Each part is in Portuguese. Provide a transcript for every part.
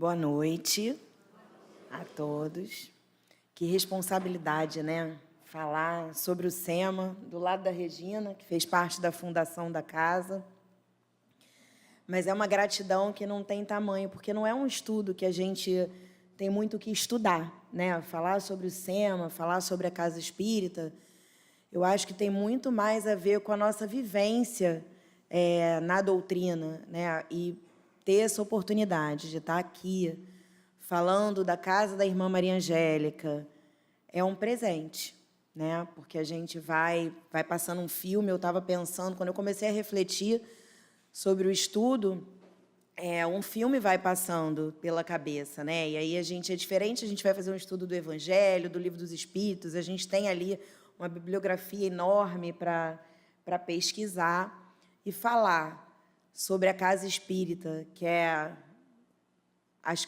Boa noite a todos. Que responsabilidade, né? Falar sobre o SEMA, do lado da Regina, que fez parte da fundação da casa. Mas é uma gratidão que não tem tamanho, porque não é um estudo que a gente tem muito que estudar, né? Falar sobre o SEMA, falar sobre a Casa Espírita, eu acho que tem muito mais a ver com a nossa vivência na doutrina, né? E ter essa oportunidade de estar aqui falando da casa da irmã Maria Angélica é um presente, né? Porque a gente vai passando um filme. Eu estava pensando, quando eu comecei a refletir sobre o estudo, um filme vai passando pela cabeça, né? E aí a gente é diferente, a gente vai fazer um estudo do Evangelho, do Livro dos Espíritos, a gente tem ali uma bibliografia enorme para pesquisar e falar sobre a Casa Espírita, que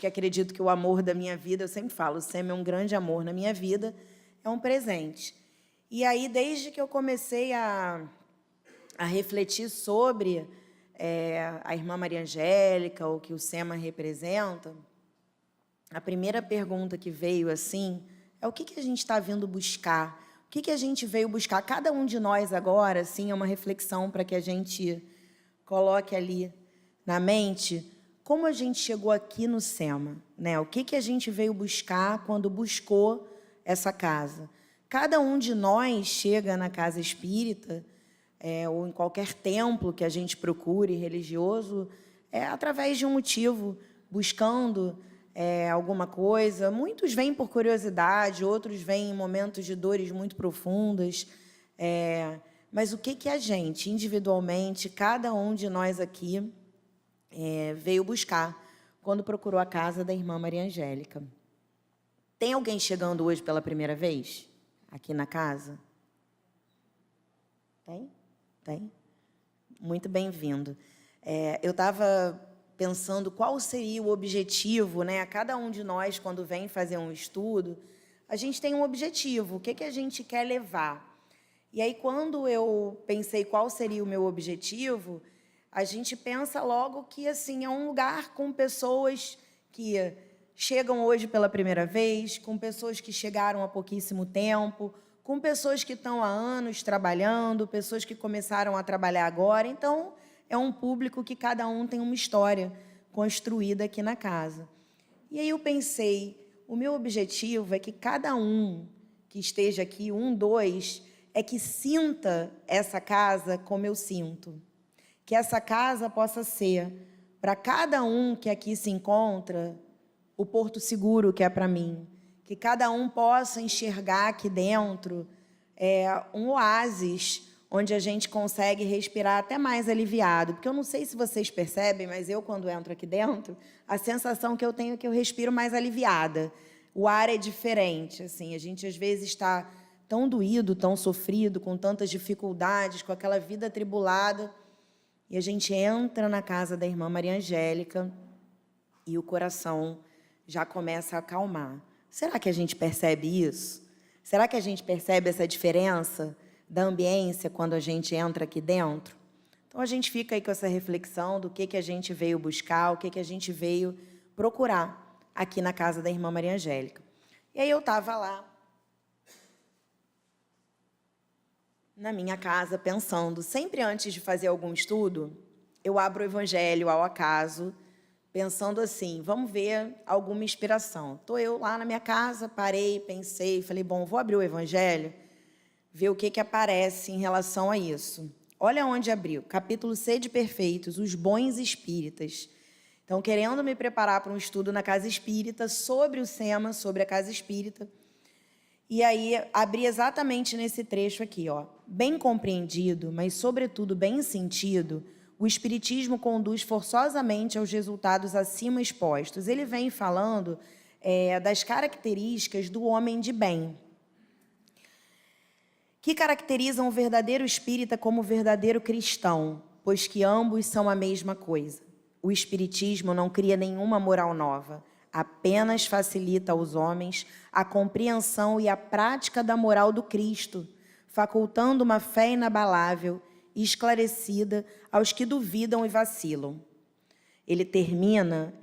acredito que o amor da minha vida. Eu sempre falo, o SEMA é um grande amor na minha vida, é um presente. E aí, desde que eu comecei a refletir sobre a irmã Maria Angélica, o que o SEMA representa, a primeira pergunta que veio assim é: o que a gente está vindo buscar? O que a gente veio buscar? Cada um de nós agora, assim, é uma reflexão para que a gente coloque ali na mente como a gente chegou aqui no SEMA, né? O que a gente veio buscar quando buscou essa casa? Cada um de nós chega na Casa Espírita, ou em qualquer templo que a gente procure religioso, através de um motivo, buscando alguma coisa. Muitos vêm por curiosidade, outros vêm em momentos de dores muito profundas. Mas o que a gente, individualmente, cada um de nós aqui, veio buscar quando procurou a casa da irmã Maria Angélica? Tem alguém chegando hoje pela primeira vez aqui na casa? Tem? Tem? Muito bem-vindo. Eu estava pensando qual seria o objetivo, né? Cada um de nós, quando vem fazer um estudo, a gente tem um objetivo. O que a gente quer levar? E aí, quando eu pensei qual seria o meu objetivo, a gente pensa logo que assim, é um lugar com pessoas que chegam hoje pela primeira vez, com pessoas que chegaram há pouquíssimo tempo, com pessoas que estão há anos trabalhando, pessoas que começaram a trabalhar agora. Então, é um público que cada um tem uma história construída aqui na casa. E aí eu pensei, o meu objetivo é que cada um que esteja aqui, dois, que sinta essa casa como eu sinto. Que essa casa possa ser, para cada um que aqui se encontra, o porto seguro que é para mim. Que cada um possa enxergar aqui dentro um oásis onde a gente consegue respirar até mais aliviado. Porque eu não sei se vocês percebem, mas eu, quando entro aqui dentro, a sensação que eu tenho é que eu respiro mais aliviada. O ar é diferente. Assim, a gente, às vezes, está tão doído, tão sofrido, com tantas dificuldades, com aquela vida atribulada, e a gente entra na casa da irmã Maria Angélica e o coração já começa a acalmar. Será que a gente percebe isso? Será que a gente percebe essa diferença da ambiência quando a gente entra aqui dentro? Então, a gente fica aí com essa reflexão do que a gente veio buscar, o que a gente veio procurar aqui na casa da irmã Maria Angélica. E aí eu estava lá, na minha casa, pensando, sempre antes de fazer algum estudo, eu abro o Evangelho ao acaso, pensando assim, vamos ver alguma inspiração. Estou eu lá na minha casa, parei, pensei, falei, bom, vou abrir o Evangelho, ver o que aparece em relação a isso. Olha onde abriu, capítulo Sede Perfeitos, os bons espíritas. Então, querendo me preparar para um estudo na Casa Espírita, sobre o SEMA, sobre a Casa Espírita. E aí, abri exatamente nesse trecho aqui, ó. Bem compreendido, mas, sobretudo, bem sentido, o Espiritismo conduz forçosamente aos resultados acima expostos. Ele vem falando das características do homem de bem, que caracterizam o verdadeiro espírita como o verdadeiro cristão, pois que ambos são a mesma coisa. O Espiritismo não cria nenhuma moral nova, apenas facilita aos homens a compreensão e a prática da moral do Cristo, facultando uma fé inabalável e esclarecida aos que duvidam e vacilam. ele termina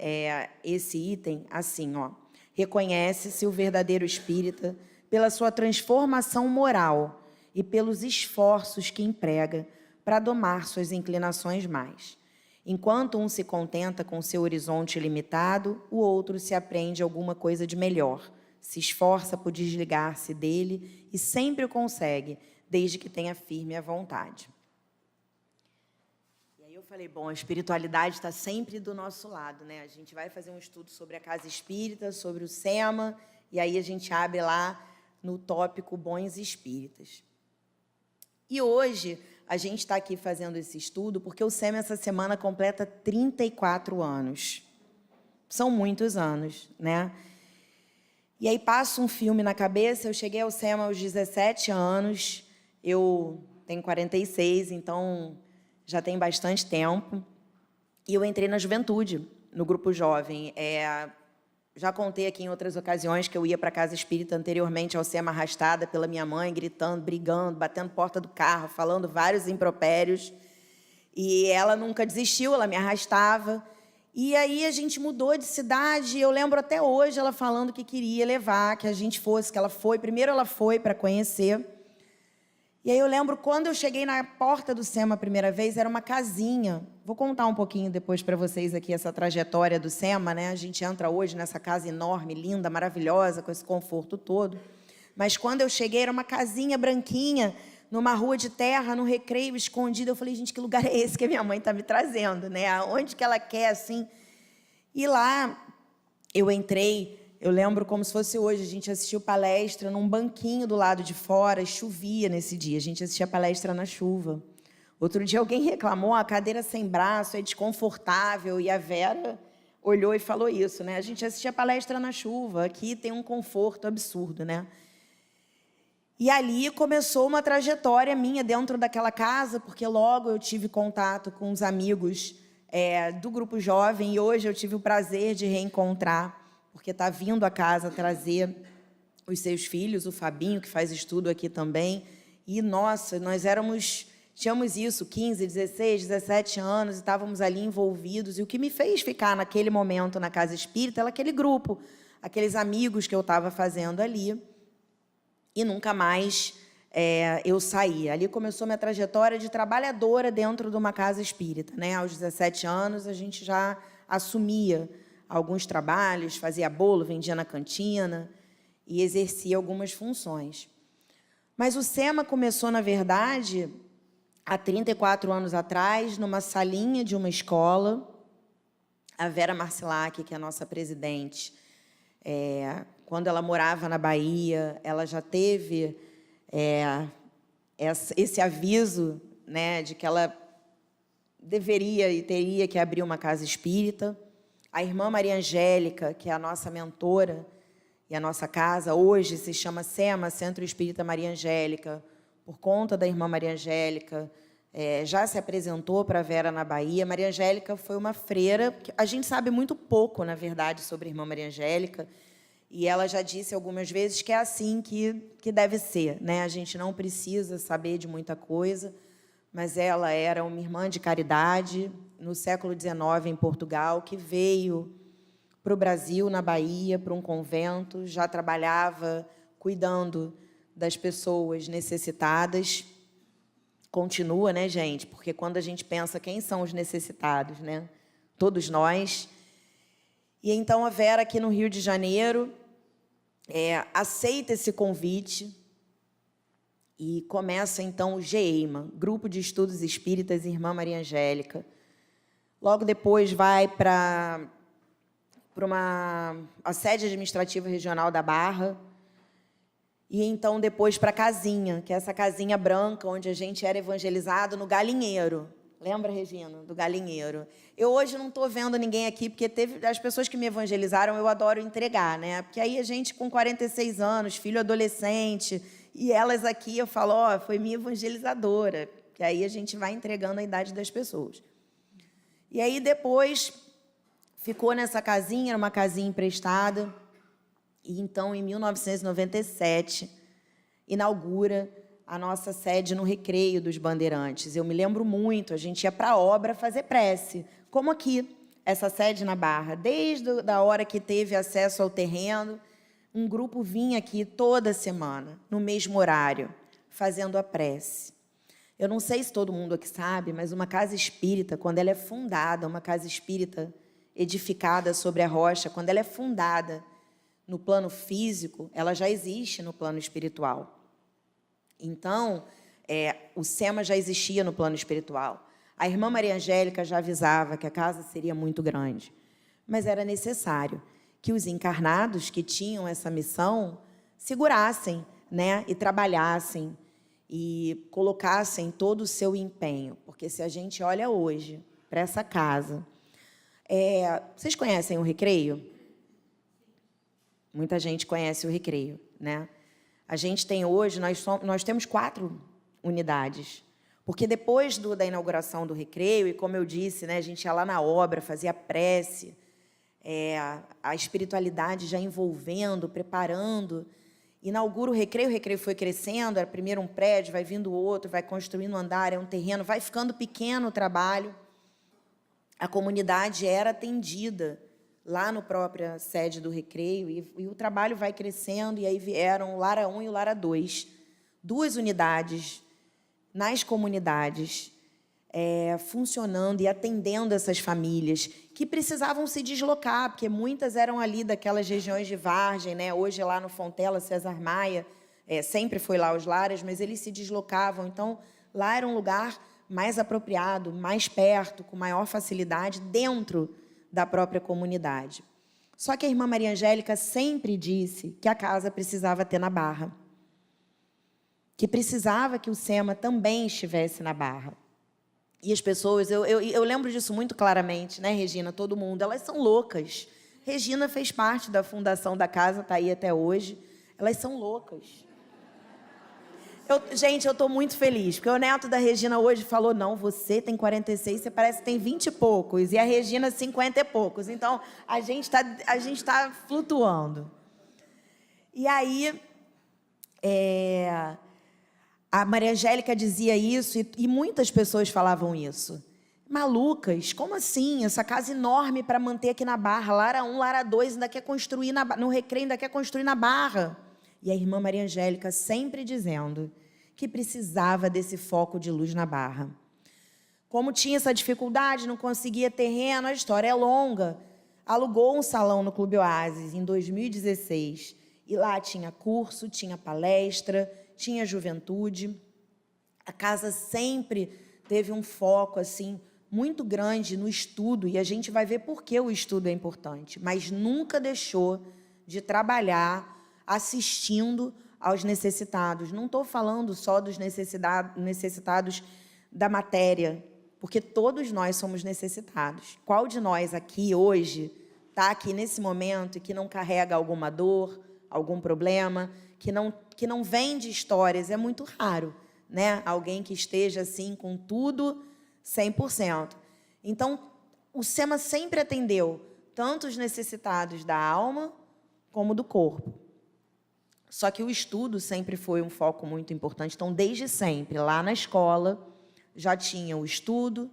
esse item assim, ó. Reconhece-se o verdadeiro espírita pela sua transformação moral e pelos esforços que emprega para domar suas inclinações mais. Enquanto um se contenta com seu horizonte limitado, o outro se aprende alguma coisa de melhor, se esforça por desligar-se dele e sempre o consegue, desde que tenha firme a vontade. E aí eu falei, bom, a espiritualidade está sempre do nosso lado, né? A gente vai fazer um estudo sobre a casa espírita, sobre o SEMA, e aí a gente abre lá no tópico Bons Espíritas. E hoje a gente está aqui fazendo esse estudo porque o SEMA essa semana completa 34 anos. São muitos anos, né? E aí passa um filme na cabeça, eu cheguei ao SEMA aos 17 anos, eu tenho 46, então já tem bastante tempo, e eu entrei na juventude, no grupo jovem. Já contei aqui em outras ocasiões que eu ia para a casa espírita anteriormente ao SEMA arrastada pela minha mãe, gritando, brigando, batendo porta do carro, falando vários impropérios, e ela nunca desistiu, ela me arrastava. E aí a gente mudou de cidade, eu lembro até hoje ela falando que queria levar, que a gente fosse, que ela foi. Primeiro ela foi para conhecer. E aí eu lembro quando eu cheguei na porta do SEMA a primeira vez, era uma casinha. Vou contar um pouquinho depois para vocês aqui essa trajetória do SEMA, né? A gente entra hoje nessa casa enorme, linda, maravilhosa, com esse conforto todo. Mas quando eu cheguei era uma casinha branquinha, numa rua de terra, no recreio, escondida. Eu falei, gente, que lugar é esse que a minha mãe está me trazendo, né? Aonde que ela quer, assim? E lá eu entrei, eu lembro como se fosse hoje, a gente assistiu palestra num banquinho do lado de fora, chovia nesse dia, a gente assistia palestra na chuva. Outro dia alguém reclamou, a cadeira sem braço é desconfortável, e a Vera olhou e falou isso, né? A gente assistia palestra na chuva, aqui tem um conforto absurdo, né? E ali começou uma trajetória minha dentro daquela casa, porque logo eu tive contato com os amigos do grupo jovem, e hoje eu tive o prazer de reencontrar, porque está vindo a casa trazer os seus filhos, o Fabinho, que faz estudo aqui também. E, nossa, nós tínhamos isso, 15, 16, 17 anos, e estávamos ali envolvidos. E o que me fez ficar naquele momento na casa espírita era aquele grupo, aqueles amigos que eu estava fazendo ali. E nunca mais eu saí. Ali começou minha trajetória de trabalhadora dentro de uma casa espírita, né? Aos 17 anos, a gente já assumia alguns trabalhos, fazia bolo, vendia na cantina e exercia algumas funções. Mas o SEMA começou, na verdade, há 34 anos atrás, numa salinha de uma escola. A Vera Marcilac, que é a nossa presidente, quando ela morava na Bahia, ela já teve esse aviso, né, de que ela deveria e teria que abrir uma casa espírita. A irmã Maria Angélica, que é a nossa mentora e a nossa casa, hoje se chama SEMA, Centro Espírita Maria Angélica, por conta da irmã Maria Angélica, já se apresentou para a Vera na Bahia. Maria Angélica foi uma freira, a gente sabe muito pouco, na verdade, sobre a irmã Maria Angélica, e ela já disse algumas vezes que é assim que deve ser, né? A gente não precisa saber de muita coisa, mas ela era uma irmã de caridade, no século XIX, em Portugal, que veio para o Brasil, na Bahia, para um convento, já trabalhava cuidando das pessoas necessitadas. Continua, né, gente? Porque quando a gente pensa quem são os necessitados, né? Todos nós. E então a Vera, aqui no Rio de Janeiro, aceita esse convite e começa, então, o GEIMA, Grupo de Estudos Espíritas Irmã Maria Angélica. Logo depois vai para a sede administrativa regional da Barra, e então depois para a casinha, que é essa casinha branca, onde a gente era evangelizado no Galinheiro. Lembra, Regina, do Galinheiro? Eu hoje não estou vendo ninguém aqui, porque teve as pessoas que me evangelizaram, eu adoro entregar, né? Porque aí a gente com 46 anos, filho adolescente, e elas aqui, eu falo, foi minha evangelizadora, que aí a gente vai entregando a idade das pessoas. E aí depois ficou nessa casinha, era uma casinha emprestada, e então em 1997 inaugura a nossa sede no Recreio dos Bandeirantes. Eu me lembro muito, a gente ia para a obra fazer prece, como aqui. essa sede na Barra. Desde a hora que teve acesso ao terreno, um grupo vinha aqui toda semana, no mesmo horário, fazendo a prece. Eu não sei se todo mundo aqui sabe, mas uma casa espírita, quando ela é fundada, uma casa espírita edificada sobre a rocha, quando ela é fundada no plano físico, ela já existe no plano espiritual. Então, o SEMA já existia no plano espiritual. A irmã Maria Angélica já avisava que a casa seria muito grande, mas era necessário que os encarnados que tinham essa missão segurassem, né, e trabalhassem e colocassem todo o seu empenho. Porque se a gente olha hoje para essa casa... vocês conhecem o Recreio? Muita gente conhece o Recreio, né? A gente tem hoje, nós temos 4 unidades. Porque depois da inauguração do Recreio, e como eu disse, né, a gente ia lá na obra, fazia prece, a espiritualidade já envolvendo, preparando, inaugura o Recreio foi crescendo, era primeiro um prédio, vai vindo outro, vai construindo um andar, é um terreno, vai ficando pequeno o trabalho. A comunidade era atendida lá na própria sede do Recreio, e o trabalho vai crescendo, e aí vieram o Lara 1 e o Lara 2, 2 unidades nas comunidades, funcionando e atendendo essas famílias que precisavam se deslocar, porque muitas eram ali daquelas regiões de Vargem, né? Hoje lá no Fontela, César Maia, sempre foi lá os lares, mas eles se deslocavam. Então, lá era um lugar mais apropriado, mais perto, com maior facilidade, dentro da própria comunidade. Só que a irmã Maria Angélica sempre disse que a casa precisava ter na Barra, que precisava que o SEMA também estivesse na Barra. E as pessoas, eu lembro disso muito claramente, né, Regina? Todo mundo, elas são loucas. Regina fez parte da fundação da casa, está aí até hoje. Elas são loucas. Gente, eu estou muito feliz, porque o neto da Regina hoje falou, não, você tem 46, você parece que tem 20 e poucos, e a Regina 50 e poucos. Então, a gente tá flutuando. E aí, a Maria Angélica dizia isso, e muitas pessoas falavam isso. Malucas, como assim? Essa casa enorme para manter aqui na Barra, Lara 1, Lara 2, ainda quer construir no Recreio, ainda quer construir na Barra. E a irmã Maria Angélica sempre dizendo que precisava desse foco de luz na Barra. Como tinha essa dificuldade, não conseguia terreno, a história é longa. Alugou um salão no Clube Oásis em 2016. E lá tinha curso, tinha palestra, tinha juventude. A casa sempre teve um foco assim muito grande no estudo, e a gente vai ver por que o estudo é importante, mas nunca deixou de trabalhar assistindo aos necessitados. Não estou falando só dos necessitados da matéria, porque todos nós somos necessitados. Qual de nós aqui hoje está aqui nesse momento e que não carrega alguma dor, algum problema, que não vende histórias? É muito raro, né? Alguém que esteja assim com tudo 100%. Então, o SEMA sempre atendeu tanto os necessitados da alma como do corpo. Só que o estudo sempre foi um foco muito importante. Então, desde sempre, lá na escola, já tinha o estudo,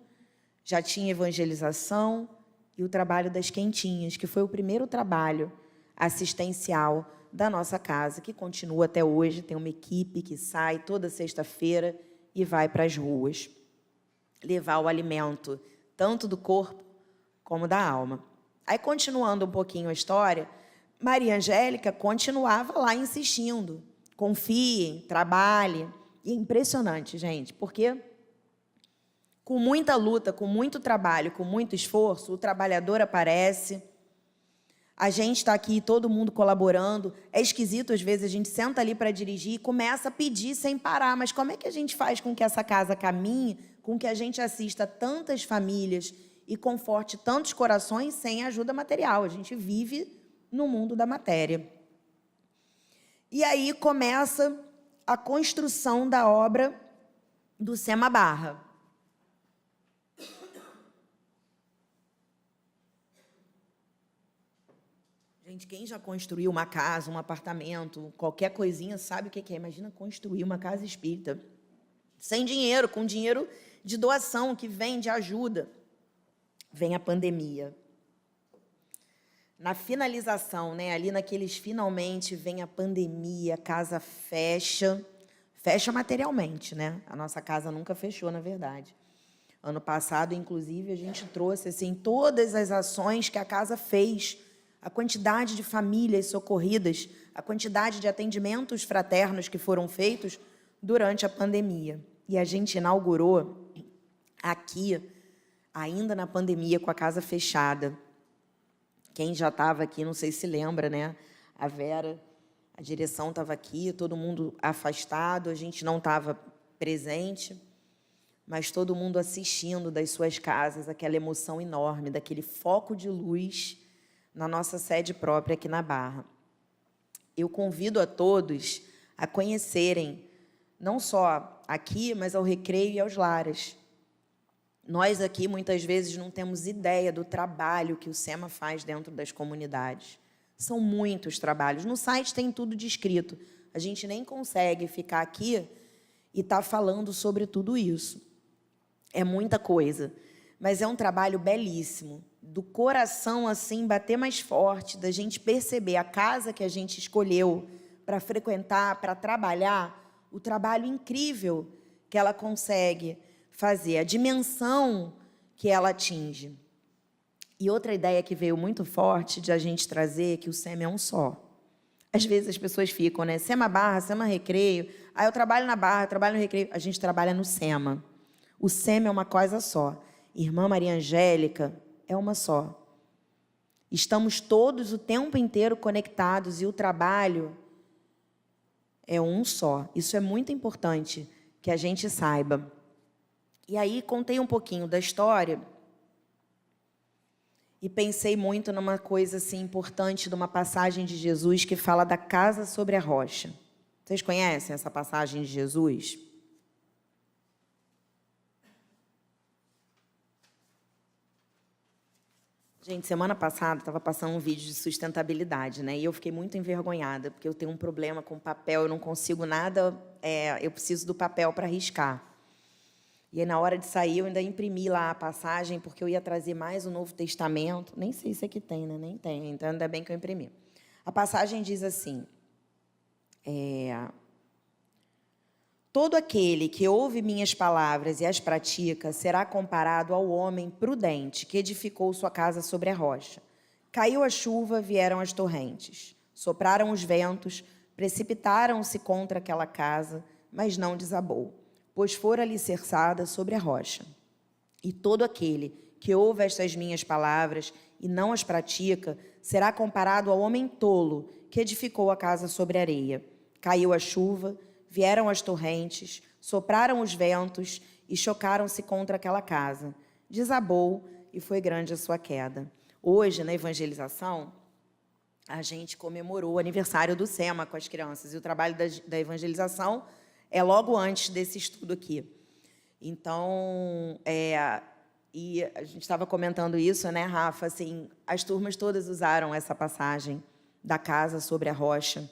já tinha evangelização e o trabalho das quentinhas, que foi o primeiro trabalho assistencial da nossa casa, que continua até hoje. Tem uma equipe que sai toda sexta-feira e vai para as ruas levar o alimento, tanto do corpo como da alma. Aí, continuando um pouquinho a história, Maria Angélica continuava lá insistindo. Confiem, trabalhem. E é impressionante, gente, porque com muita luta, com muito trabalho, com muito esforço, o trabalhador aparece. A gente está aqui, todo mundo colaborando. É esquisito, às vezes, a gente senta ali para dirigir e começa a pedir sem parar. Mas como é que a gente faz com que essa casa caminhe, com que a gente assista tantas famílias e conforte tantos corações sem ajuda material? A gente vive no mundo da matéria. E aí começa a construção da obra do SEMA Barra. Gente, quem já construiu uma casa, um apartamento, qualquer coisinha, sabe o que é. Imagina construir uma casa espírita sem dinheiro, com dinheiro de doação que vem de ajuda. vem a pandemia. Na finalização, né, ali naqueles finalmente, vem a pandemia, a casa fecha materialmente, né? A nossa casa nunca fechou, na verdade. Ano passado, inclusive, a gente trouxe assim, todas as ações que a casa fez, a quantidade de famílias socorridas, a quantidade de atendimentos fraternos que foram feitos durante a pandemia. E a gente inaugurou aqui, ainda na pandemia, com a casa fechada. Quem já estava aqui, não sei se lembra, né? A Vera, a direção estava aqui, todo mundo afastado, a gente não estava presente, mas todo mundo assistindo das suas casas, aquela emoção enorme, daquele foco de luz na nossa sede própria aqui na Barra. Eu convido a todos a conhecerem, não só aqui, mas ao Recreio e aos Lares. Nós aqui, muitas vezes, não temos ideia do trabalho que o SEMA faz dentro das comunidades. São muitos trabalhos. No site tem tudo descrito. A gente nem consegue ficar aqui e estar falando sobre tudo isso. É muita coisa. Mas é um trabalho belíssimo. Do coração, assim, bater mais forte, da gente perceber a casa que a gente escolheu para frequentar, para trabalhar, o trabalho incrível que ela consegue fazer, a dimensão que ela atinge. E outra ideia que veio muito forte de a gente trazer é que o SEMA é um só. Às vezes as pessoas ficam, né? SEMA Barra, SEMA Recreio. Ah, eu trabalho na Barra, eu trabalho no Recreio. A gente trabalha no SEMA. O SEMA é uma coisa só. Irmã Maria Angélica é uma só. Estamos todos o tempo inteiro conectados e o trabalho é um só. Isso é muito importante que a gente saiba. E aí contei um pouquinho da história e pensei muito numa coisa assim importante de uma passagem de Jesus que fala da casa sobre a rocha. Vocês conhecem essa passagem de Jesus? Gente, semana passada estava passando um vídeo de sustentabilidade, né? E eu fiquei muito envergonhada, porque eu tenho um problema com papel, eu não consigo nada, eu preciso do papel para riscar. E aí, na hora de sair, eu ainda imprimi lá a passagem, porque eu ia trazer mais o Novo Testamento. Nem sei se aqui tem, né? Nem tem, então ainda bem que eu imprimi. A passagem diz assim, todo aquele que ouve minhas palavras e as pratica será comparado ao homem prudente que edificou sua casa sobre a rocha. Caiu a chuva, vieram as torrentes. Sopraram os ventos, precipitaram-se contra aquela casa, mas não desabou, pois fora alicerçada sobre a rocha. E todo aquele que ouve estas minhas palavras e não as pratica, será comparado ao homem tolo que edificou a casa sobre a areia. Caiu a chuva, vieram as torrentes, sopraram os ventos e chocaram-se contra aquela casa. Desabou e foi grande a sua queda. Hoje, na evangelização, a gente comemorou o aniversário do SEMA com as crianças. E o trabalho da evangelização é logo antes desse estudo aqui. Então, e a gente estava comentando isso, né, Rafa? Assim, as turmas todas usaram essa passagem da casa sobre a rocha.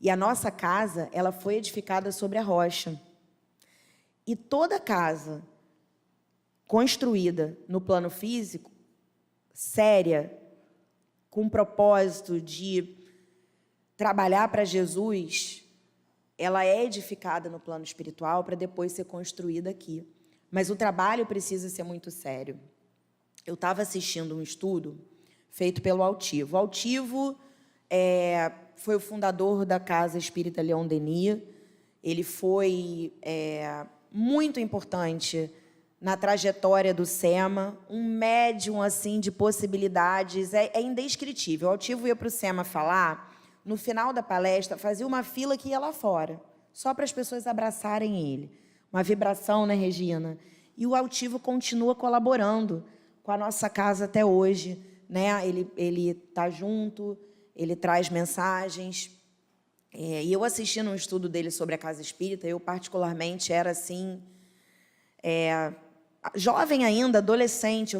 E a nossa casa, ela foi edificada sobre a rocha. E toda casa construída no plano físico, séria, com o propósito de trabalhar para Jesus, ela é edificada no plano espiritual para depois ser construída aqui. Mas o trabalho precisa ser muito sério. Eu estava assistindo um estudo feito pelo Altivo. O Altivo foi o fundador da Casa Espírita Leon Denis. Ele foi muito importante na trajetória do SEMA, um médium assim, de possibilidades, é indescritível. O Altivo ia para o SEMA falar, no final da palestra, fazia uma fila que ia lá fora, só para as pessoas abraçarem ele. Uma vibração, né, Regina? E o Altivo continua colaborando com a nossa casa até hoje, né? Ele está junto, ele traz mensagens. E eu assistindo um estudo dele sobre a casa espírita, eu particularmente era assim, jovem ainda, adolescente,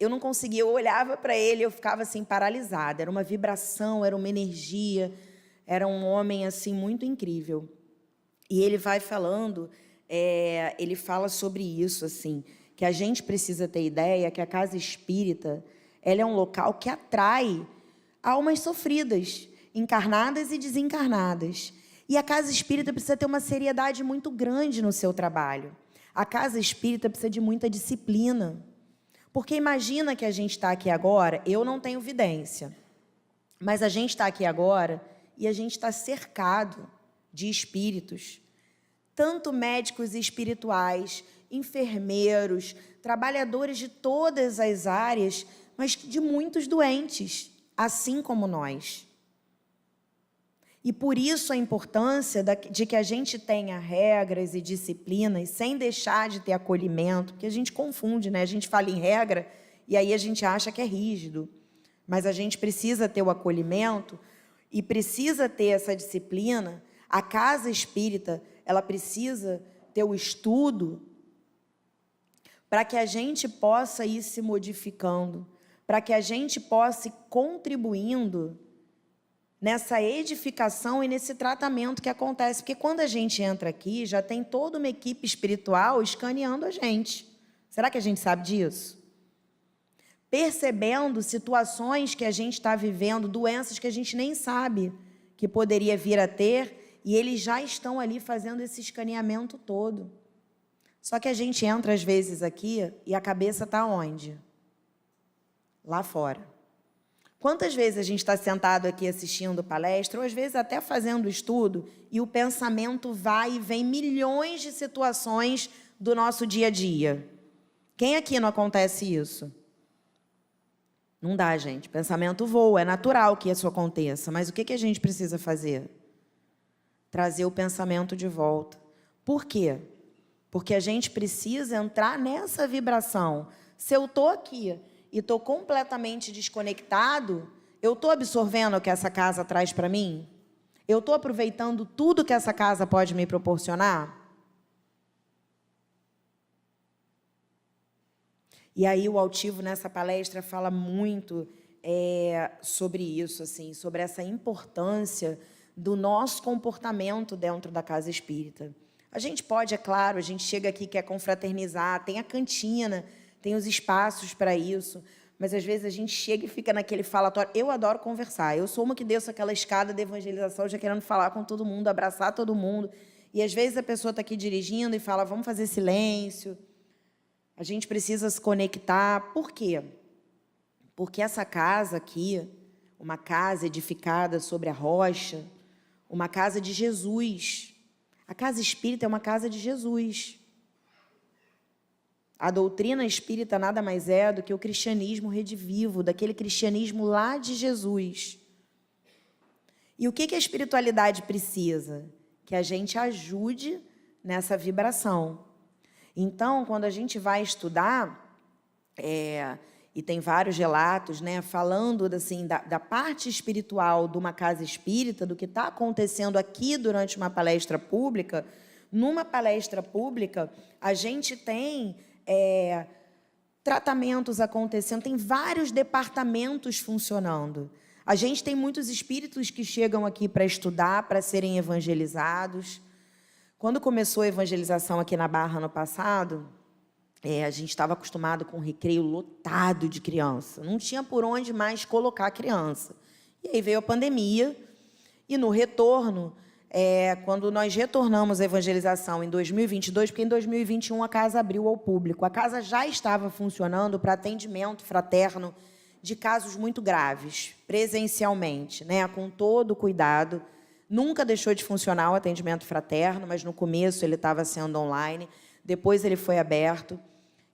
eu não conseguia, eu olhava para ele, eu ficava assim paralisada. Era uma vibração, era uma energia, era um homem assim muito incrível. E ele vai falando, ele fala sobre isso assim, que a gente precisa ter ideia que a casa espírita, ela é um local que atrai almas sofridas, encarnadas e desencarnadas. E a casa espírita precisa ter uma seriedade muito grande no seu trabalho. A casa espírita precisa de muita disciplina. Porque imagina que a gente está aqui agora, eu não tenho vidência, mas a gente está aqui agora e a gente está cercado de espíritos, tanto médicos espirituais, enfermeiros, trabalhadores de todas as áreas, mas de muitos doentes, assim como nós. E por isso a importância de que a gente tenha regras e disciplinas, sem deixar de ter acolhimento, porque a gente confunde, né? A gente fala em regra e aí a gente acha que é rígido. Mas a gente precisa ter o acolhimento e precisa ter essa disciplina. A casa espírita, ela precisa ter o estudo para que a gente possa ir se modificando, para que a gente possa ir contribuindo nessa edificação e nesse tratamento que acontece. Porque quando a gente entra aqui, já tem toda uma equipe espiritual escaneando a gente. Será que a gente sabe disso? Percebendo situações que a gente está vivendo, doenças que a gente nem sabe que poderia vir a ter, e eles já estão ali fazendo esse escaneamento todo. Só que a gente entra às vezes aqui e a cabeça está onde? Lá fora. Quantas vezes a gente está sentado aqui assistindo palestra, ou às vezes até fazendo estudo, e o pensamento vai e vem milhões de situações do nosso dia a dia? Quem aqui não acontece isso? Não dá, gente. Pensamento voa, é natural que isso aconteça. Mas o que a gente precisa fazer? Trazer o pensamento de volta. Por quê? Porque a gente precisa entrar nessa vibração. Se eu estou aqui e estou completamente desconectado, eu estou absorvendo o que essa casa traz para mim? Eu estou aproveitando tudo que essa casa pode me proporcionar? E aí o Altivo, nessa palestra, fala muito sobre isso, assim, sobre essa importância do nosso comportamento dentro da casa espírita. A gente pode, é claro, a gente chega aqui, quer confraternizar, tem a cantina, tem os espaços para isso, mas às vezes a gente chega e fica naquele falatório. Eu adoro conversar, eu sou uma que desço aquela escada de evangelização já querendo falar com todo mundo, abraçar todo mundo, e às vezes a pessoa está aqui dirigindo e fala, vamos fazer silêncio, a gente precisa se conectar. Por quê? Porque essa casa aqui, uma casa edificada sobre a rocha, uma casa de Jesus. A casa espírita é uma casa de Jesus. A doutrina espírita nada mais é do que o cristianismo redivivo, daquele cristianismo lá de Jesus. E o que a espiritualidade precisa? Que a gente ajude nessa vibração. Então, quando a gente vai estudar, e tem vários relatos, né, falando assim, da parte espiritual de uma casa espírita, do que está acontecendo aqui durante uma palestra pública, numa palestra pública, a gente tem tratamentos acontecendo, tem vários departamentos funcionando. A gente tem muitos espíritos que chegam aqui para estudar, para serem evangelizados. Quando começou a evangelização aqui na Barra no passado, a gente estava acostumado com um recreio lotado de criança. Não tinha por onde mais colocar a criança. E aí veio a pandemia, e no retorno, quando nós retornamos à evangelização em 2022, porque em 2021 a casa abriu ao público. A casa já estava funcionando para atendimento fraterno de casos muito graves, presencialmente, né, com todo o cuidado. Nunca deixou de funcionar o atendimento fraterno, mas no começo ele estava sendo online, depois ele foi aberto,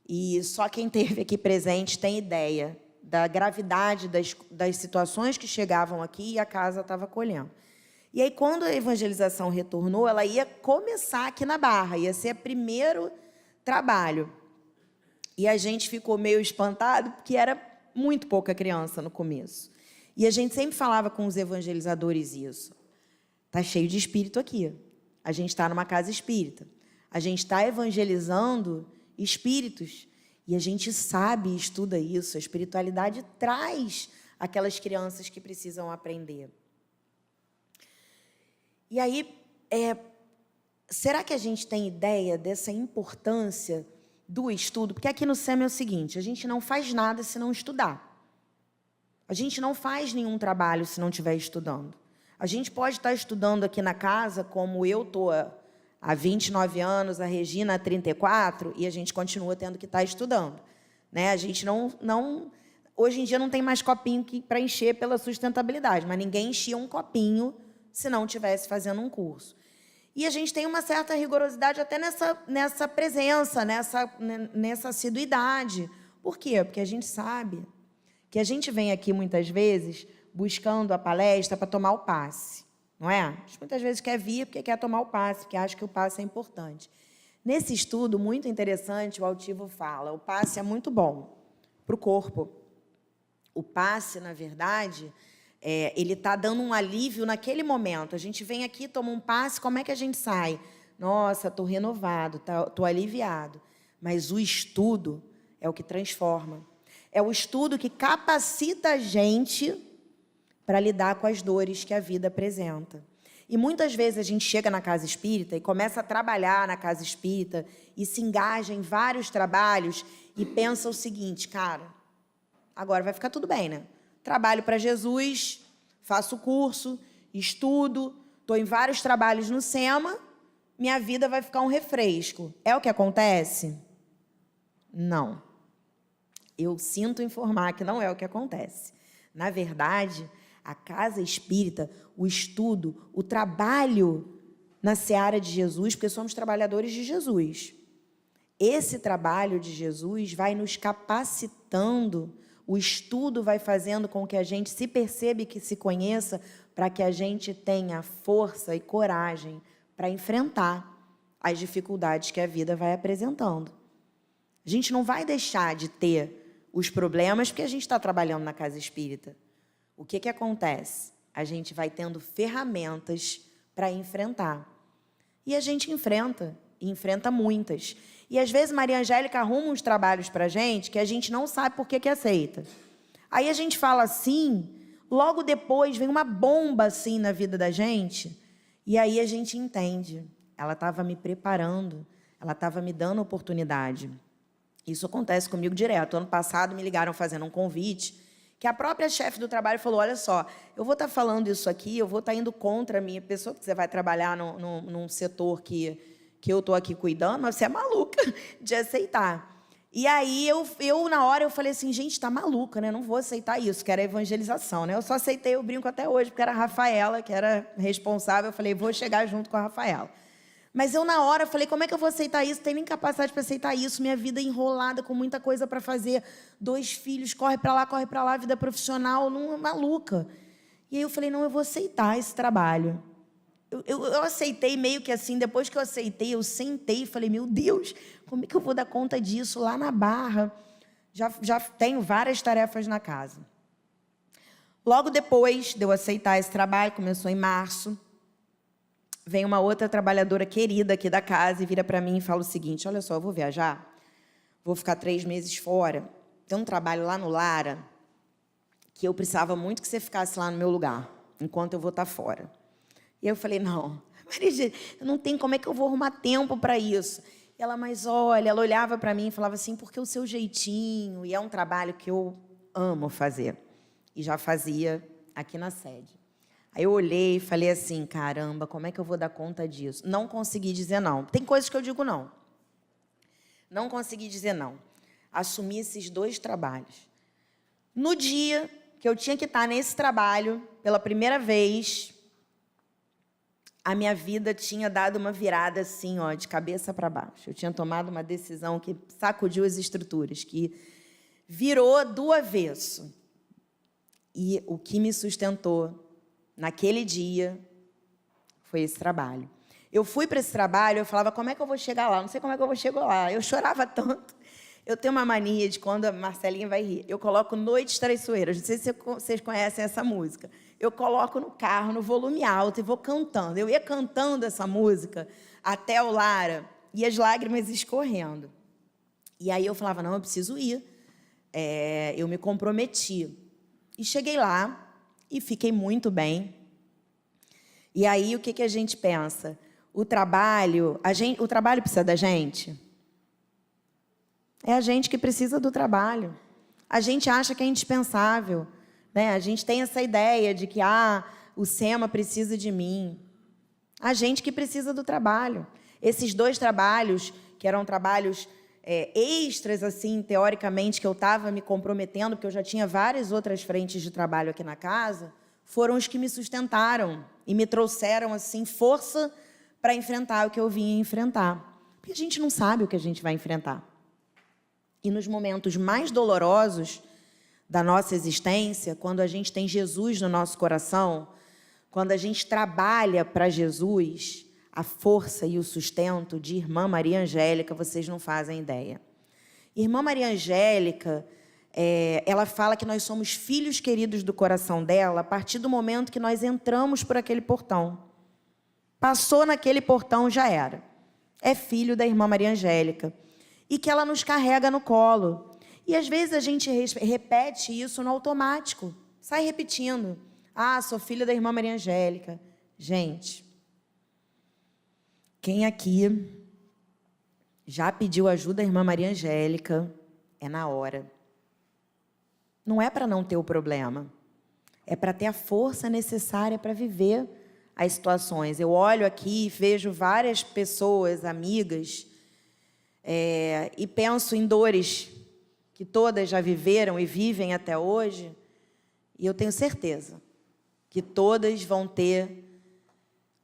e só quem esteve aqui presente tem ideia da gravidade das situações que chegavam aqui e a casa estava acolhendo. E aí, quando a evangelização retornou, ela ia começar aqui na Barra, ia ser o primeiro trabalho. E a gente ficou meio espantado, porque era muito pouca criança no começo. E a gente sempre falava com os evangelizadores isso. Está cheio de espírito aqui. A gente está numa casa espírita. A gente está evangelizando espíritos. E a gente sabe e estuda isso. A espiritualidade traz aquelas crianças que precisam aprender. E aí, será que a gente tem ideia dessa importância do estudo, porque aqui no SEMI é o seguinte, a gente não faz nada se não estudar. A gente não faz nenhum trabalho se não estiver estudando. A gente pode estar estudando aqui na casa, como eu estou há 29 anos, a Regina há 34, e a gente continua tendo que estar estudando. Né? A gente não... Hoje em dia não tem mais copinho para encher pela sustentabilidade, mas ninguém enchia um copinho se não estivesse fazendo um curso. E a gente tem uma certa rigorosidade até nessa presença, nessa assiduidade. Por quê? Porque a gente sabe que a gente vem aqui, muitas vezes, buscando a palestra para tomar o passe, não é? A gente muitas vezes quer vir porque quer tomar o passe, porque acha que o passe é importante. Nesse estudo, muito interessante, o Altivo fala, o passe é muito bom para o corpo. O passe, na verdade... ele está dando um alívio naquele momento. A gente vem aqui, toma um passe, como é que a gente sai? Nossa, estou renovado, estou aliviado. Mas o estudo é o que transforma. É o estudo que capacita a gente para lidar com as dores que a vida apresenta. E muitas vezes a gente chega na casa espírita e começa a trabalhar na casa espírita e se engaja em vários trabalhos e pensa o seguinte, cara, agora vai ficar tudo bem, né? Trabalho para Jesus, faço curso, estudo, estou em vários trabalhos no SEMA, minha vida vai ficar um refresco. É o que acontece? Não. Eu sinto informar que não é o que acontece. Na verdade, a casa espírita, o estudo, o trabalho na seara de Jesus, porque somos trabalhadores de Jesus. Esse trabalho de Jesus vai nos capacitando. O estudo vai fazendo com que a gente se perceba e que se conheça para que a gente tenha força e coragem para enfrentar as dificuldades que a vida vai apresentando. A gente não vai deixar de ter os problemas porque a gente está trabalhando na casa espírita. O que acontece? A gente vai tendo ferramentas para enfrentar. E a gente enfrenta, e enfrenta muitas. E, às vezes, Maria Angélica arruma uns trabalhos para a gente que a gente não sabe por que aceita. Aí a gente fala assim, logo depois vem uma bomba assim na vida da gente, e aí a gente entende. Ela estava me preparando, ela estava me dando oportunidade. Isso acontece comigo direto. Ano passado me ligaram fazendo um convite, que a própria chefe do trabalho falou, olha só, eu vou estar falando isso aqui, eu vou estar indo contra a minha pessoa, porque você vai trabalhar num setor que eu estou aqui cuidando, mas você é maluca de aceitar. E aí, na hora, eu falei assim, gente, está maluca, né? Não vou aceitar isso, que era evangelização, né? Eu só aceitei, eu brinco até hoje, porque era a Rafaela, que era responsável. Eu falei, vou chegar junto com a Rafaela. Mas eu, na hora, falei, como é que eu vou aceitar isso? Tenho nem capacidade para aceitar isso. Minha vida enrolada, com muita coisa para fazer. 2 filhos, corre para lá, vida profissional, não, maluca. E aí eu falei, não, eu vou aceitar esse trabalho. Eu aceitei meio que assim, depois que eu aceitei, eu sentei e falei, meu Deus, como é que eu vou dar conta disso lá na Barra? Já tenho várias tarefas na casa. Logo depois de eu aceitar esse trabalho, começou em março, vem uma outra trabalhadora querida aqui da casa e vira para mim e fala o seguinte, olha só, eu vou viajar, vou ficar 3 meses fora, tem um trabalho lá no Lara, que eu precisava muito que você ficasse lá no meu lugar, enquanto eu vou estar fora. E eu falei, não, Maria, não tem como é que eu vou arrumar tempo para isso. E ela, mas olha, ela olhava para mim e falava assim, porque o seu jeitinho, e é um trabalho que eu amo fazer. E já fazia aqui na sede. Aí eu olhei e falei assim, caramba, como é que eu vou dar conta disso? Não consegui dizer não. Tem coisas que eu digo não. Não consegui dizer não. Assumi esses 2 trabalhos. No dia que eu tinha que estar nesse trabalho, pela primeira vez, a minha vida tinha dado uma virada assim, ó, de cabeça para baixo. Eu tinha tomado uma decisão que sacudiu as estruturas, que virou do avesso. E o que me sustentou naquele dia foi esse trabalho. Eu fui para esse trabalho, eu falava, como é que eu vou chegar lá? Não sei como é que eu vou chegar lá. Eu chorava tanto. Eu tenho uma mania de, quando a Marcelinha vai rir, eu coloco Noites Traiçoeiras. Não sei se vocês conhecem essa música. Eu coloco no carro, no volume alto, e vou cantando. Eu ia cantando essa música até o Lara, e as lágrimas escorrendo. E aí eu falava, não, eu preciso ir. Eu me comprometi. E cheguei lá, e fiquei muito bem. E aí, o que a gente pensa? O trabalho precisa da gente? É a gente que precisa do trabalho. A gente acha que é indispensável, né? A gente tem essa ideia de que o SEMA precisa de mim. A gente que precisa do trabalho. Esses 2 trabalhos, que eram trabalhos extras, assim, teoricamente, que eu estava me comprometendo, porque eu já tinha várias outras frentes de trabalho aqui na casa, foram os que me sustentaram e me trouxeram, assim, força para enfrentar o que eu vinha enfrentar. Porque a gente não sabe o que a gente vai enfrentar. E nos momentos mais dolorosos da nossa existência, quando a gente tem Jesus no nosso coração, quando a gente trabalha para Jesus, a força e o sustento de Irmã Maria Angélica, vocês não fazem ideia. Irmã Maria Angélica, ela fala que nós somos filhos queridos do coração dela a partir do momento que nós entramos por aquele portão. Passou naquele portão, já era. É filho da Irmã Maria Angélica. E que ela nos carrega no colo. E às vezes a gente repete isso no automático. Sai repetindo. Sou filha da Irmã Maria Angélica. Gente, quem aqui já pediu ajuda à Irmã Maria Angélica, é na hora. Não é para não ter o problema. É para ter a força necessária para viver as situações. Eu olho aqui e vejo várias pessoas, amigas, e penso em dores que todas já viveram e vivem até hoje, e eu tenho certeza que todas vão ter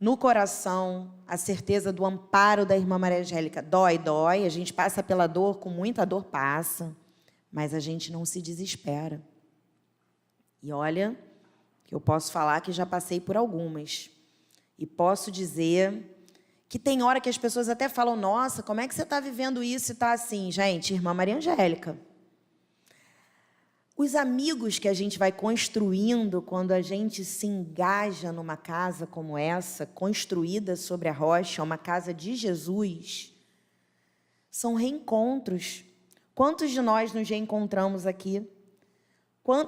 no coração a certeza do amparo da Irmã Maria Angélica. Dói, a gente passa pela dor, com muita dor passa, mas a gente não se desespera. E olha, que eu posso falar que já passei por algumas, e posso dizer que tem hora que as pessoas até falam, nossa, como é que você está vivendo isso e está assim? Gente, Irmã Maria Angélica. Os amigos que a gente vai construindo quando a gente se engaja numa casa como essa, construída sobre a rocha, uma casa de Jesus, são reencontros. Quantos de nós nos reencontramos aqui?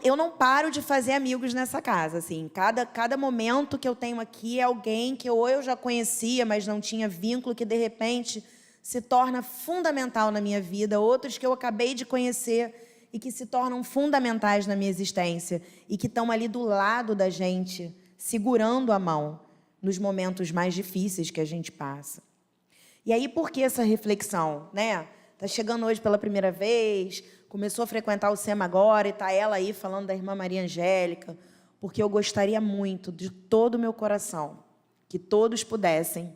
Eu não paro de fazer amigos nessa casa. Assim, cada momento que eu tenho aqui é alguém que ou eu já conhecia, mas não tinha vínculo, que de repente se torna fundamental na minha vida. Outros que eu acabei de conhecer e que se tornam fundamentais na minha existência e que estão ali do lado da gente, segurando a mão nos momentos mais difíceis que a gente passa. E aí, por que essa reflexão, né? Está chegando hoje pela primeira vez, começou a frequentar o SEMA agora e está ela aí falando da Irmã Maria Angélica, porque eu gostaria muito, de todo o meu coração, que todos pudessem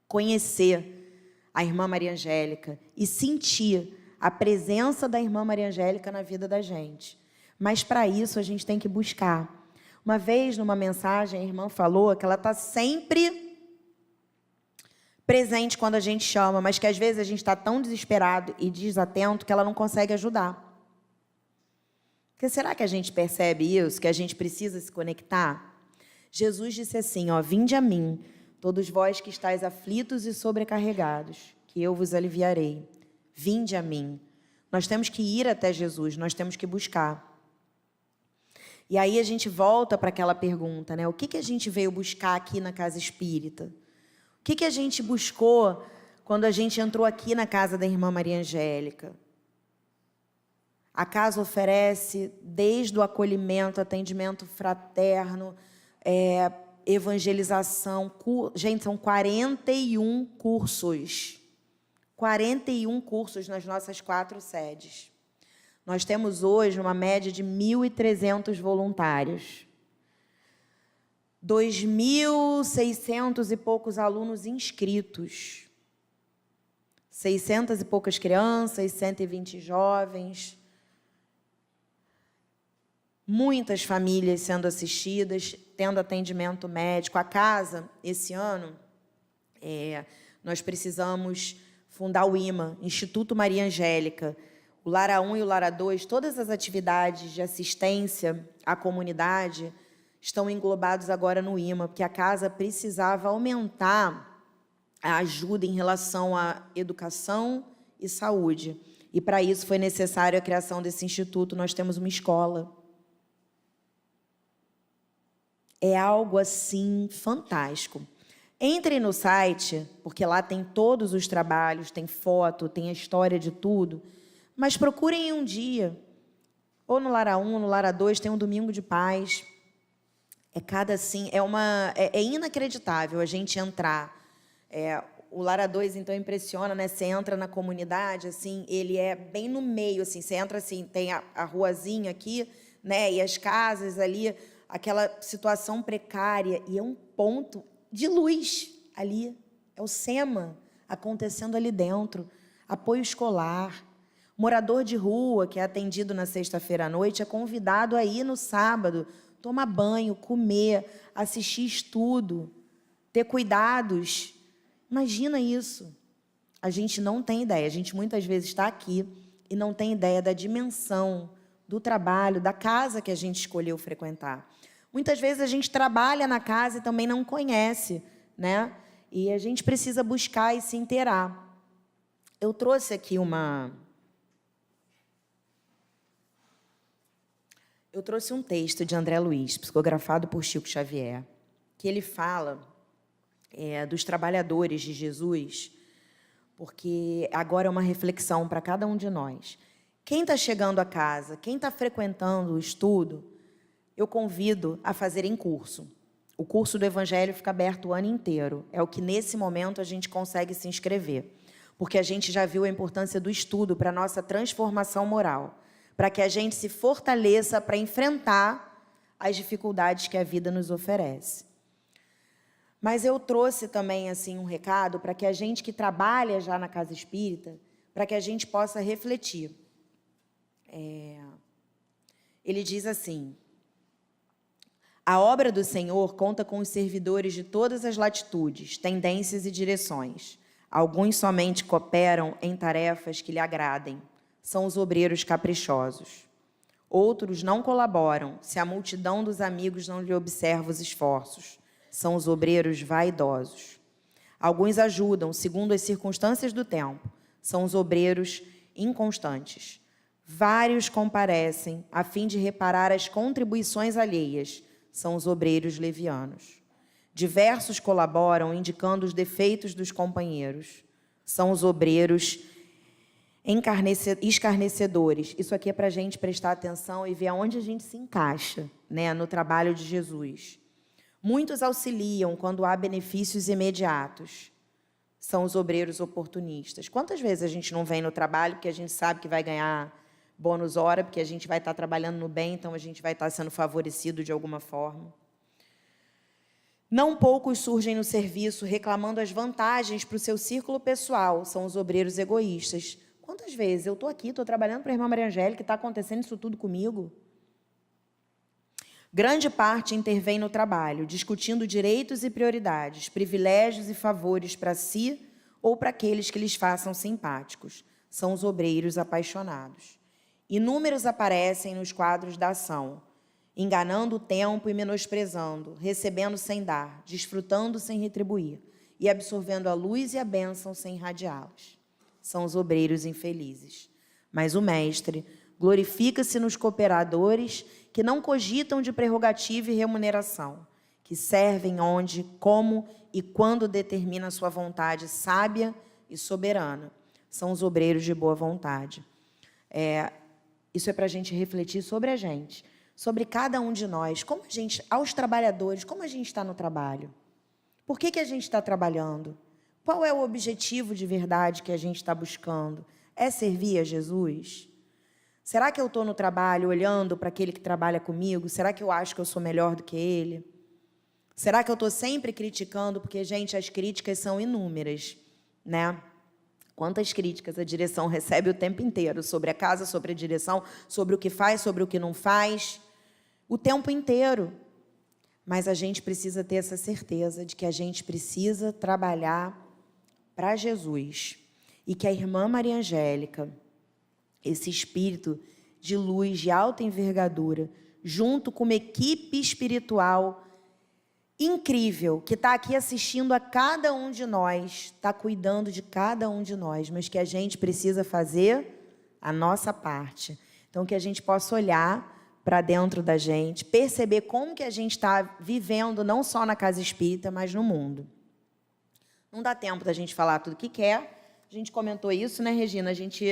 conhecer a Irmã Maria Angélica e sentir a presença da Irmã Maria Angélica na vida da gente. Mas, para isso, a gente tem que buscar. Uma vez, numa mensagem, a irmã falou que ela está sempre presente quando a gente chama, mas que às vezes a gente está tão desesperado e desatento que ela não consegue ajudar. Porque será que a gente percebe isso, que a gente precisa se conectar? Jesus disse assim, vinde a mim, todos vós que estáis aflitos e sobrecarregados, que eu vos aliviarei. Vinde a mim. Nós temos que ir até Jesus, nós temos que buscar. E aí a gente volta para aquela pergunta, né? O que a gente veio buscar aqui na casa espírita? O que a gente buscou quando a gente entrou aqui na casa da Irmã Maria Angélica? A casa oferece desde o acolhimento, atendimento fraterno, evangelização. Gente, são 41 cursos. 41 cursos nas nossas 4 sedes. Nós temos hoje uma média de 1.300 voluntários. 2.600 e poucos alunos inscritos. 600 e poucas crianças, 120 jovens. Muitas famílias sendo assistidas, tendo atendimento médico. A casa, esse ano, nós precisamos fundar o IMA, Instituto Maria Angélica, o Lara 1 e o Lara 2, todas as atividades de assistência à comunidade estão englobados agora no IMA, porque a casa precisava aumentar a ajuda em relação à educação e saúde. E para isso foi necessário a criação desse instituto. Nós temos uma escola. É algo assim fantástico. Entre no site, porque lá tem todos os trabalhos, tem foto, tem a história de tudo, mas procurem um dia, ou no Lara 1, no Lara 2, tem um domingo de paz. É inacreditável a gente entrar. O Lara 2, então, impressiona, né? Você entra na comunidade, assim, ele é bem no meio, assim, você entra assim, tem a ruazinha aqui, né? E as casas ali, aquela situação precária, e é um ponto de luz ali, é o SEMA acontecendo ali dentro, apoio escolar. Morador de rua, que é atendido na sexta-feira à noite, é convidado a ir no sábado, tomar banho, comer, assistir estudo, ter cuidados. Imagina isso. A gente não tem ideia. A gente muitas vezes está aqui e não tem ideia da dimensão do trabalho, da casa que a gente escolheu frequentar. Muitas vezes a gente trabalha na casa e também não conhece, né? E a gente precisa buscar e se inteirar. Eu trouxe aqui Eu trouxe um texto de André Luiz, psicografado por Chico Xavier, que ele fala dos trabalhadores de Jesus, porque agora é uma reflexão para cada um de nós. Quem está chegando a casa, quem está frequentando o estudo, eu convido a fazerem curso. O curso do Evangelho fica aberto o ano inteiro. É o que, nesse momento, a gente consegue se inscrever. Porque a gente já viu a importância do estudo para a nossa transformação moral, para que a gente se fortaleça para enfrentar as dificuldades que a vida nos oferece. Mas eu trouxe também assim um recado para que a gente que trabalha já na casa espírita, para que a gente possa refletir. Ele diz assim: a obra do Senhor conta com os servidores de todas as latitudes, tendências e direções. Alguns somente cooperam em tarefas que lhe agradem. São os obreiros caprichosos. Outros não colaboram, se a multidão dos amigos não lhe observa os esforços. São os obreiros vaidosos. Alguns ajudam, segundo as circunstâncias do tempo. São os obreiros inconstantes. Vários comparecem, a fim de reparar as contribuições alheias. São os obreiros levianos. Diversos colaboram, indicando os defeitos dos companheiros. São os obreiros escarnecedores. Isso aqui é para a gente prestar atenção e ver aonde a gente se encaixa, né, no trabalho de Jesus. Muitos auxiliam quando há benefícios imediatos. São os obreiros oportunistas. Quantas vezes a gente não vem no trabalho porque a gente sabe que vai ganhar bônus hora, porque a gente vai estar trabalhando no bem, então a gente vai estar sendo favorecido de alguma forma. Não poucos surgem no serviço reclamando as vantagens para o seu círculo pessoal. São os obreiros egoístas. Quantas vezes eu estou aqui, estou trabalhando para a irmã Maria Angélica, está acontecendo isso tudo comigo? Grande parte intervém no trabalho, discutindo direitos e prioridades, privilégios e favores para si ou para aqueles que lhes façam simpáticos. São os obreiros apaixonados. Inúmeros aparecem nos quadros da ação, enganando o tempo e menosprezando, recebendo sem dar, desfrutando sem retribuir e absorvendo a luz e a bênção sem irradiá-las. São os obreiros infelizes. Mas o Mestre glorifica-se nos cooperadores que não cogitam de prerrogativa e remuneração, que servem onde, como e quando determina a sua vontade sábia e soberana. São os obreiros de boa vontade. Isso é para a gente refletir sobre a gente, sobre cada um de nós, como a gente, aos trabalhadores, como a gente está no trabalho. Por que a gente está trabalhando? Qual é o objetivo de verdade que a gente está buscando? É servir a Jesus? Será que eu estou no trabalho olhando para aquele que trabalha comigo? Será que eu acho que eu sou melhor do que ele? Será que eu estou sempre criticando? Porque, gente, as críticas são inúmeras, né? Quantas críticas a direção recebe o tempo inteiro sobre a casa, sobre a direção, sobre o que faz, sobre o que não faz, o tempo inteiro. Mas a gente precisa ter essa certeza de que a gente precisa trabalhar para Jesus e que a irmã Maria Angélica, esse espírito de luz, de alta envergadura, junto com uma equipe espiritual incrível, que está aqui assistindo a cada um de nós, está cuidando de cada um de nós, mas que a gente precisa fazer a nossa parte. Então, que a gente possa olhar para dentro da gente, perceber como que a gente está vivendo, não só na casa espírita, mas no mundo. Não dá tempo da gente falar tudo o que quer. A gente comentou isso, né, Regina? A gente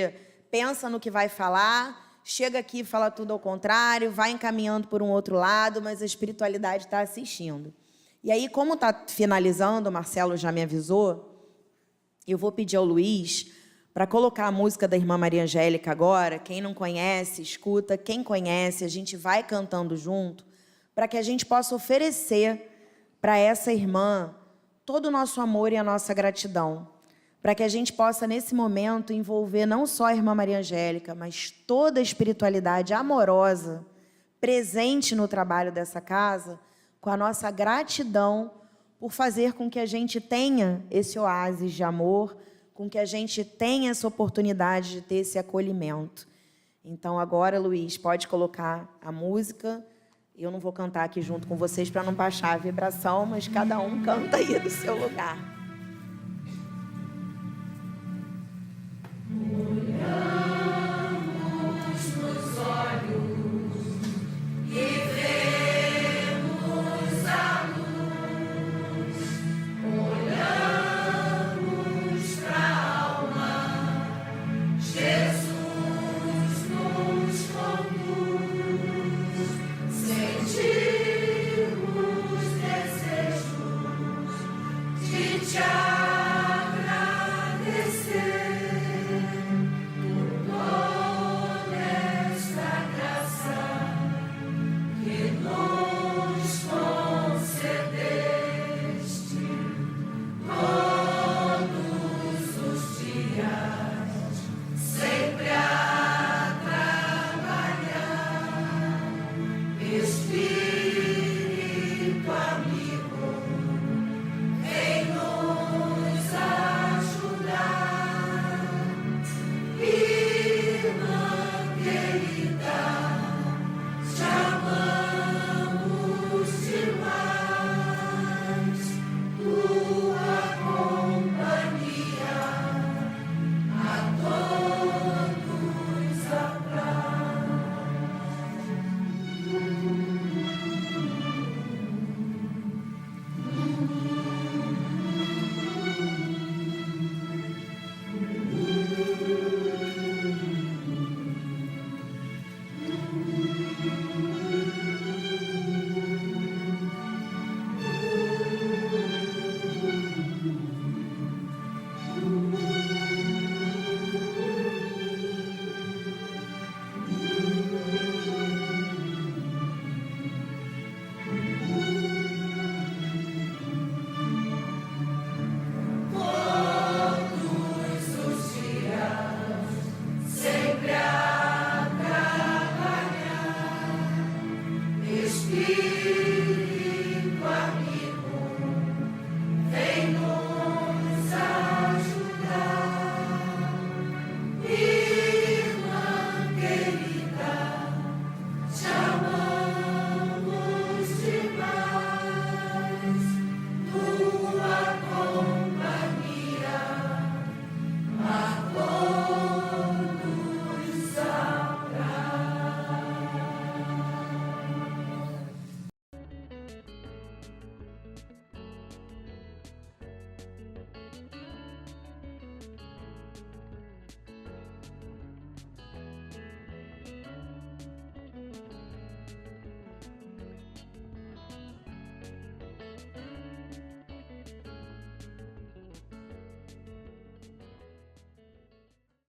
pensa no que vai falar, chega aqui e fala tudo ao contrário, vai encaminhando por um outro lado, mas a espiritualidade está assistindo. E aí, como está finalizando, o Marcelo já me avisou, eu vou pedir ao Luiz para colocar a música da Irmã Maria Angélica agora. Quem não conhece, escuta. Quem conhece, a gente vai cantando junto, para que a gente possa oferecer para essa irmã todo o nosso amor e a nossa gratidão, para que a gente possa, nesse momento, envolver não só a Irmã Maria Angélica, mas toda a espiritualidade amorosa presente no trabalho dessa casa, com a nossa gratidão por fazer com que a gente tenha esse oásis de amor, com que a gente tenha essa oportunidade de ter esse acolhimento. Então, agora, Luiz, pode colocar a música. Eu não vou cantar aqui junto com vocês para não baixar a vibração, mas cada um canta aí do seu lugar.